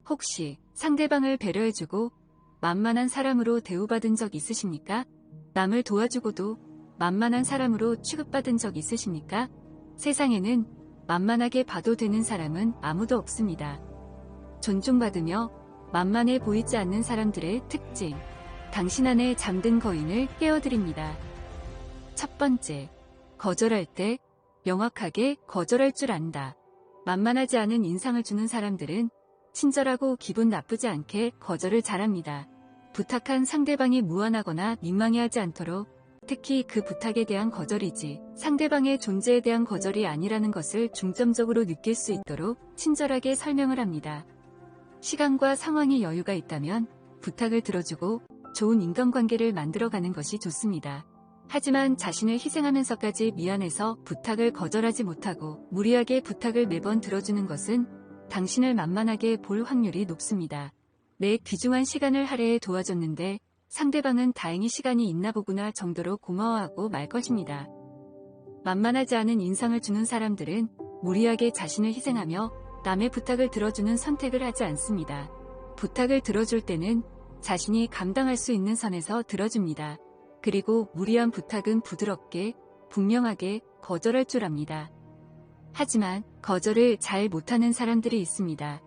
혹시 상대방을 배려해주고 만만한 사람으로 대우받은 적 있으십니까? 남을 도와주고도 만만한 사람으로 취급받은 적 있으십니까? 세상에는 만만하게 봐도 되는 사람은 아무도 없습니다. 존중받으며 만만해 보이지 않는 사람들의 특징. 당신 안에 잠든 거인을 깨워드립니다. 첫 번째, 거절할 때 명확하게 거절할 줄 안다. 만만하지 않은 인상을 주는 사람들은 친절하고 기분 나쁘지 않게 거절을 잘합니다. 부탁한 상대방이 무안하거나 민망해하지 않도록, 특히 그 부탁에 대한 거절이지 상대방의 존재에 대한 거절이 아니라는 것을 중점적으로 느낄 수 있도록 친절하게 설명을 합니다. 시간과 상황이 여유가 있다면 부탁을 들어주고 좋은 인간관계를 만들어가는 것이 좋습니다. 하지만 자신을 희생하면서까지 미안해서 부탁을 거절하지 못하고 무리하게 부탁을 매번 들어주는 것은 당신을 만만하게 볼 확률이 높습니다. 내 귀중한 시간을 할애해 도와줬는데 상대방은 다행히 시간이 있나 보구나 정도로 고마워하고 말 것입니다. 만만하지 않은 인상을 주는 사람들은 무리하게 자신을 희생하며 남의 부탁을 들어주는 선택을 하지 않습니다. 부탁을 들어줄 때는 자신이 감당할 수 있는 선에서 들어줍니다. 그리고 무리한 부탁은 부드럽게, 분명하게 거절할 줄 압니다. 하지만 거절을 잘 못하는 사람들이 있습니다.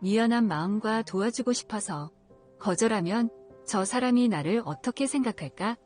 미안한 마음과 도와주고 싶어서 거절하면 저 사람이 나를 어떻게 생각할까?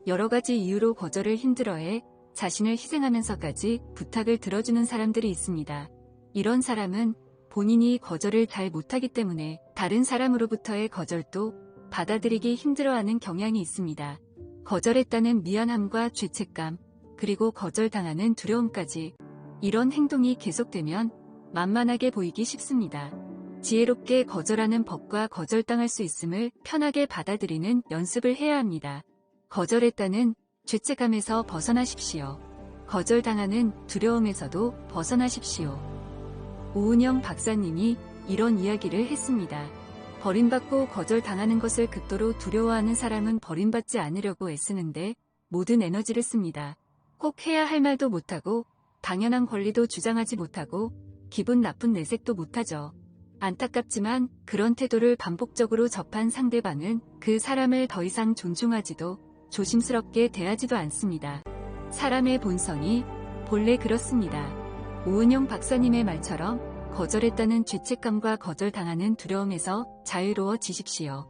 여러 가지 이유로 거절을 힘들어해 자신을 희생하면서까지 부탁을 들어주는 사람들이 있습니다. 이런 사람은 본인이 거절을 잘 못하기 때문에 다른 사람으로부터의 거절도 받아들이기 힘들어하는 경향이 있습니다. 거절했다는 미안함과 죄책감, 그리고 거절당하는 두려움까지, 이런 행동이 계속되면 만만하게 보이기 쉽습니다. 지혜롭게 거절하는 법과 거절당할 수 있음을 편하게 받아들이는 연습을 해야 합니다. 거절했다는 죄책감에서 벗어나십시오. 거절당하는 두려움에서도 벗어나십시오. 오은영 박사님이 이런 이야기를 했습니다. 버림받고 거절당하는 것을 극도로 두려워하는 사람은 버림받지 않으려고 애쓰는데 모든 에너지를 씁니다. 꼭 해야 할 말도 못하고 당연한 권리도 주장하지 못하고 기분 나쁜 내색도 못하죠. 안타깝지만 그런 태도를 반복적으로 접한 상대방은 그 사람을 더 이상 존중하지도 조심스럽게 대하지도 않습니다. 사람의 본성이 본래 그렇습니다. 오은영 박사님의 말처럼 거절했다는 죄책감과 거절당하는 두려움에서 자유로워지십시오.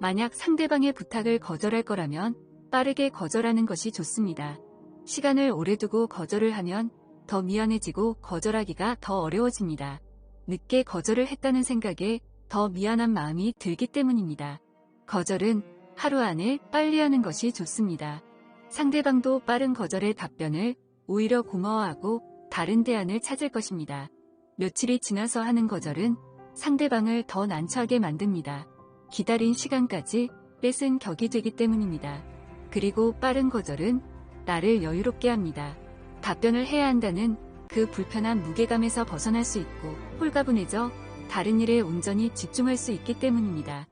만약 상대방의 부탁을 거절할 거라면 빠르게 거절하는 것이 좋습니다. 시간을 오래 두고 거절을 하면 더 미안해지고 거절하기가 더 어려워집니다. 늦게 거절을 했다는 생각에 더 미안한 마음이 들기 때문입니다. 거절은 하루 안에 빨리 하는 것이 좋습니다. 상대방도 빠른 거절의 답변을 오히려 고마워하고 다른 대안을 찾을 것입니다. 며칠이 지나서 하는 거절은 상대방을 더 난처하게 만듭니다. 기다린 시간까지 뺏은 격이 되기 때문입니다. 그리고 빠른 거절은 나를 여유롭게 합니다. 답변을 해야 한다는 그 불편한 무게감에서 벗어날 수 있고 홀가분해져 다른 일에 온전히 집중할 수 있기 때문입니다.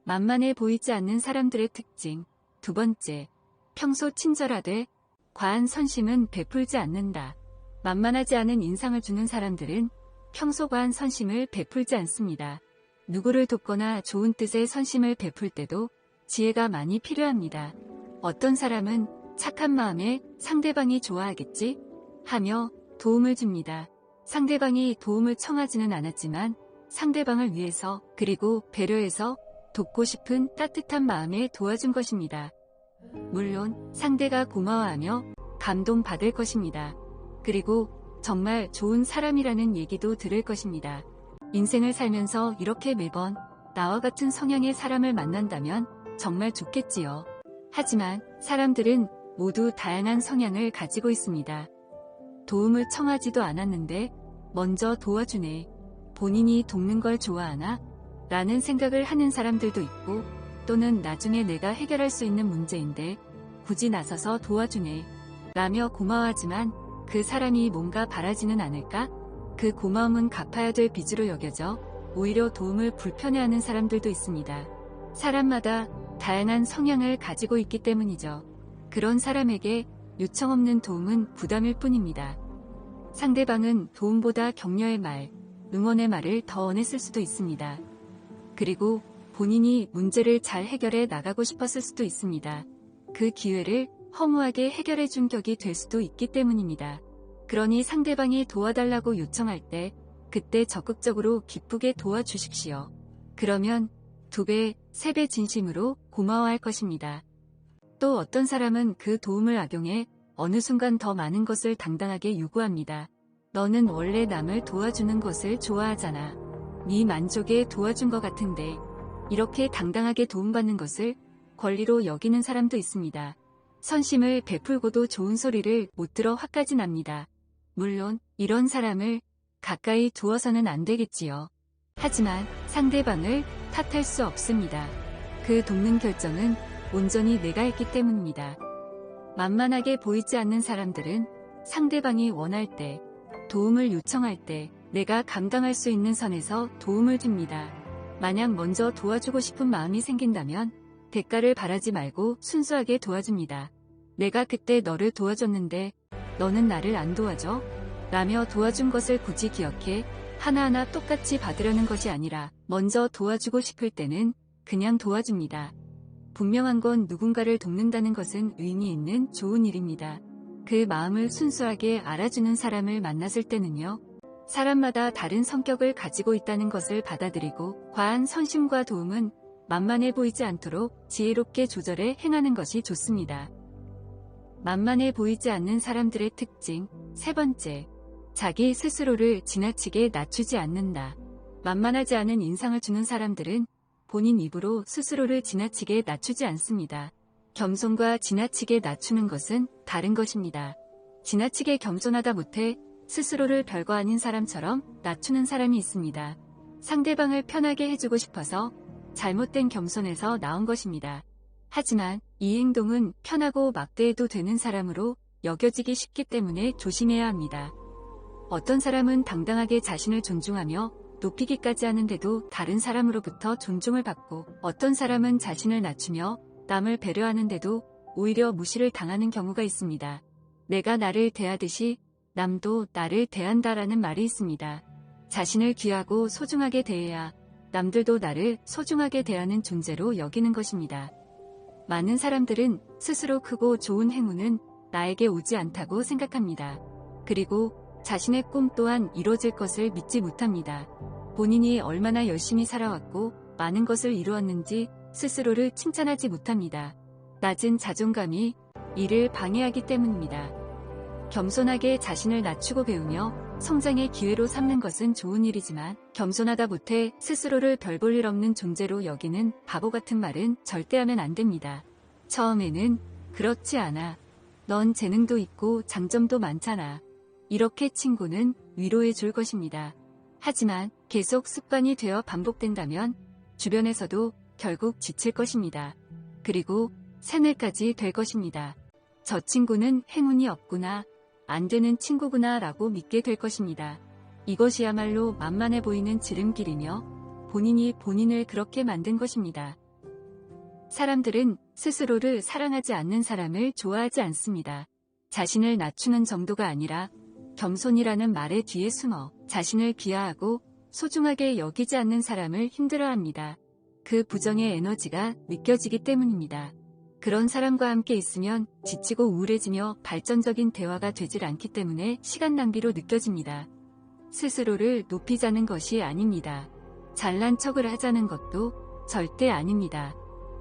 만만해 보이지 않는 사람들의 특징. 두 번째, 평소 친절하되 과한 선심은 베풀지 않는다. 만만하지 않은 인상을 주는 사람들은 평소 과한 선심을 베풀지 않습니다. 누구를 돕거나 좋은 뜻의 선심을 베풀 때도 지혜가 많이 필요합니다. 어떤 사람은 착한 마음에 상대방이 좋아하겠지? 하며 도움을 줍니다. 상대방이 도움을 청하지는 않았지만 상대방을 위해서 그리고 배려해서 돕고 싶은 따뜻한 마음에 도와준 것입니다. 물론 상대가 고마워하며 감동받을 것입니다. 그리고 정말 좋은 사람이라는 얘기도 들을 것입니다. 인생을 살면서 이렇게 매번 나와 같은 성향의 사람을 만난다면 정말 좋겠지요. 하지만 사람들은 모두 다양한 성향을 가지고 있습니다. 도움을 청하지도 않았는데 먼저 도와주네. 본인이 돕는 걸 좋아하나? 라는 생각을 하는 사람들도 있고, 또는 나중에 내가 해결할 수 있는 문제인데 굳이 나서서 도와주네. 라며 고마워하지만 그 사람이 뭔가 바라지는 않을까? 그 고마움은 갚아야 될 빚으로 여겨져 오히려 도움을 불편해하는 사람들도 있습니다. 사람마다 다양한 성향을 가지고 있기 때문이죠. 그런 사람에게 요청 없는 도움은 부담일 뿐입니다. 상대방은 도움보다 격려의 말, 응원의 말을 더 원했을 수도 있습니다. 그리고 본인이 문제를 잘 해결해 나가고 싶었을 수도 있습니다. 그 기회를 허무하게 해결해 준 격이 될 수도 있기 때문입니다. 그러니 상대방이 도와달라고 요청할 때 그때 적극적으로 기쁘게 도와주십시오. 그러면 2배, 3배 진심으로 고마워할 것입니다. 또 어떤 사람은 그 도움을 악용해 어느 순간 더 많은 것을 당당하게 요구합니다. 너는 원래 남을 도와주는 것을 좋아하잖아. 네 만족에 도와준 것 같은데. 이렇게 당당하게 도움받는 것을 권리로 여기는 사람도 있습니다. 선심을 베풀고도 좋은 소리를 못 들어 화까지 납니다. 물론 이런 사람을 가까이 두어서는 안 되겠지요. 하지만 상대방을 탓할 수 없습니다. 그 돕는 결정은 온전히 내가 했기 때문입니다. 만만하게 보이지 않는 사람들은 상대방이 원할 때, 도움을 요청할 때 내가 감당할 수 있는 선에서 도움을 줍니다. 만약 먼저 도와주고 싶은 마음이 생긴다면 대가를 바라지 말고 순수하게 도와줍니다. 내가 그때 너를 도와줬는데 너는 나를 안 도와줘? 라며 도와준 것을 굳이 기억해 하나하나 똑같이 받으려는 것이 아니라 먼저 도와주고 싶을 때는 그냥 도와줍니다. 분명한 건 누군가를 돕는다는 것은 의미 있는 좋은 일입니다. 그 마음을 순수하게 알아주는 사람을 만났을 때는요. 사람마다 다른 성격을 가지고 있다는 것을 받아들이고 과한 선심과 도움은 만만해 보이지 않도록 지혜롭게 조절해 행하는 것이 좋습니다. 만만해 보이지 않는 사람들의 특징 3번째, 자기 스스로를 지나치게 낮추지 않는다. 만만하지 않은 인상을 주는 사람들은 본인 입으로 스스로를 지나치게 낮추지 않습니다. 겸손과 지나치게 낮추는 것은 다른 것입니다. 지나치게 겸손하다 못해 스스로를 별거 아닌 사람처럼 낮추는 사람이 있습니다. 상대방을 편하게 해주고 싶어서 잘못된 겸손에서 나온 것입니다. 하지만 이 행동은 편하고 막대해도 되는 사람으로 여겨지기 쉽기 때문에 조심해야 합니다. 어떤 사람은 당당하게 자신을 존중하며 높이기까지 하는데도 다른 사람으로부터 존중을 받고 어떤 사람은 자신을 낮추며 남을 배려하는데도 오히려 무시를 당하는 경우가 있습니다. 내가 나를 대하듯이 남도 나를 대한다라는 말이 있습니다. 자신을 귀하고 소중하게 대해야 남들도 나를 소중하게 대하는 존재로 여기는 것입니다. 많은 사람들은 스스로 크고 좋은 행운은 나에게 오지 않다고 생각합니다. 그리고 자신의 꿈 또한 이루어질 것을 믿지 못합니다. 본인이 얼마나 열심히 살아왔고 많은 것을 이루었는지 스스로를 칭찬하지 못합니다. 낮은 자존감이 이를 방해하기 때문입니다. 겸손하게 자신을 낮추고 배우며 성장의 기회로 삼는 것은 좋은 일이지만 겸손하다 못해 스스로를 별 볼 일 없는 존재로 여기는 바보 같은 말은 절대 하면 안 됩니다. 처음에는 그렇지 않아. 넌 재능도 있고 장점도 많잖아. 이렇게 친구는 위로해 줄 것입니다. 하지만 계속 습관이 되어 반복된다면 주변에서도 결국 지칠 것입니다. 그리고 세뇌까지 될 것입니다. 저 친구는 행운이 없구나, 안 되는 친구구나 라고 믿게 될 것입니다. 이것이야말로 만만해 보이는 지름길이며 본인이 본인을 그렇게 만든 것입니다. 사람들은 스스로를 사랑하지 않는 사람을 좋아하지 않습니다. 자신을 낮추는 정도가 아니라 겸손이라는 말의 뒤에 숨어 자신을 비하하고 소중하게 여기지 않는 사람을 힘들어합니다. 그 부정의 에너지가 느껴지기 때문입니다. 그런 사람과 함께 있으면 지치고 우울해지며 발전적인 대화가 되질 않기 때문에 시간 낭비로 느껴집니다. 스스로를 높이자는 것이 아닙니다. 잘난 척을 하자는 것도 절대 아닙니다.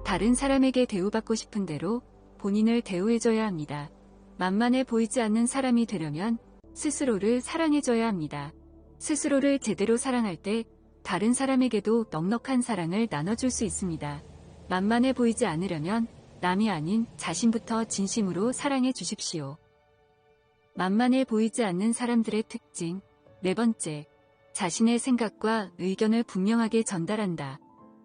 다른 사람에게 대우받고 싶은 대로 본인을 대우해줘야 합니다. 만만해 보이지 않는 사람이 되려면 스스로를 사랑해줘야 합니다. 스스로를 제대로 사랑할 때 다른 사람에게도 넉넉한 사랑을 나눠줄 수 있습니다. 만만해 보이지 않으려면 남이 아닌 자신부터 진심으로 사랑해 주십시오. 만만해 보이지 않는 사람들의 특징 4번째, 자신의 생각과 의견을 분명하게 전달한다.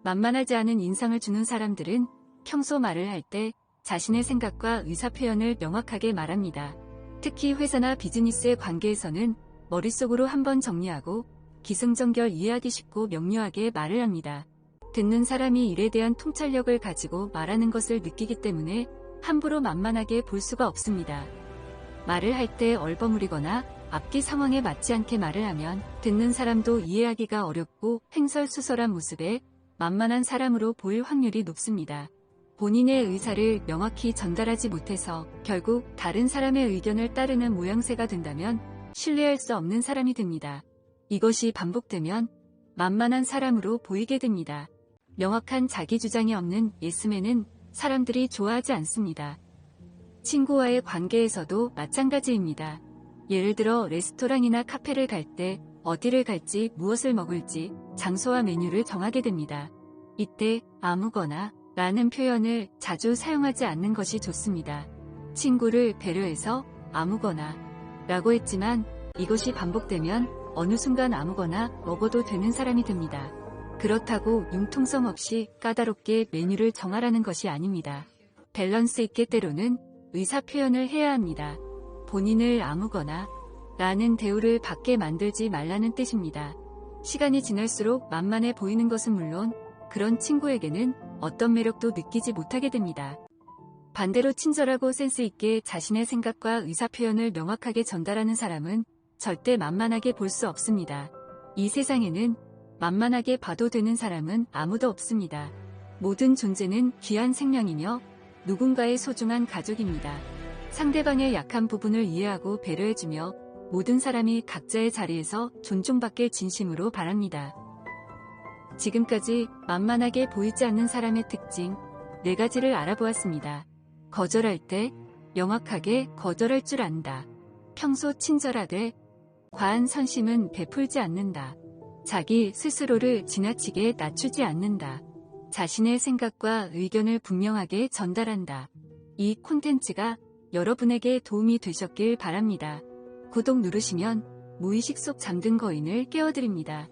만만하지 않은 인상을 주는 사람들은 평소 말을 할 때 자신의 생각과 의사표현을 명확하게 말합니다. 특히 회사나 비즈니스의 관계에서는 머릿속으로 한번 정리하고 기승전결 이해하기 쉽고 명료하게 말을 합니다. 듣는 사람이 일에 대한 통찰력을 가지고 말하는 것을 느끼기 때문에 함부로 만만하게 볼 수가 없습니다. 말을 할 때 얼버무리거나 앞뒤 상황에 맞지 않게 말을 하면 듣는 사람도 이해하기가 어렵고 횡설수설한 모습에 만만한 사람으로 보일 확률이 높습니다. 본인의 의사를 명확히 전달하지 못해서 결국 다른 사람의 의견을 따르는 모양새가 된다면 신뢰할 수 없는 사람이 됩니다. 이것이 반복되면 만만한 사람으로 보이게 됩니다. 명확한 자기 주장이 없는 예스맨은 사람들이 좋아하지 않습니다. 친구와의 관계에서도 마찬가지입니다. 예를 들어 레스토랑이나 카페를 갈 때 어디를 갈지 무엇을 먹을지 장소와 메뉴를 정하게 됩니다. 이때 아무거나 라는 표현을 자주 사용하지 않는 것이 좋습니다. 친구를 배려해서 아무거나 라고 했지만 이것이 반복되면 어느 순간 아무거나 먹어도 되는 사람이 됩니다. 그렇다고 융통성 없이 까다롭게 메뉴를 정하라는 것이 아닙니다. 밸런스 있게 때로는 의사 표현을 해야 합니다. 본인을 아무거나 라는 대우를 받게 만들지 말라는 뜻입니다. 시간이 지날수록 만만해 보이는 것은 물론 그런 친구에게는 어떤 매력도 느끼지 못하게 됩니다. 반대로 친절하고 센스 있게 자신의 생각과 의사 표현을 명확하게 전달하는 사람은 절대 만만하게 볼 수 없습니다. 이 세상에는 만만하게 봐도 되는 사람은 아무도 없습니다. 모든 존재는 귀한 생명이며 누군가의 소중한 가족입니다. 상대방의 약한 부분을 이해하고 배려해주며 모든 사람이 각자의 자리에서 존중받길 진심으로 바랍니다. 지금까지 만만하게 보이지 않는 사람의 특징 4가지를 알아보았습니다. 거절할 때 명확하게 거절할 줄 안다. 평소 친절하되 과한 선심은 베풀지 않는다. 자기 스스로를 지나치게 낮추지 않는다. 자신의 생각과 의견을 분명하게 전달한다. 이 콘텐츠가 여러분에게 도움이 되셨길 바랍니다. 구독 누르시면 무의식 속 잠든 거인을 깨워드립니다.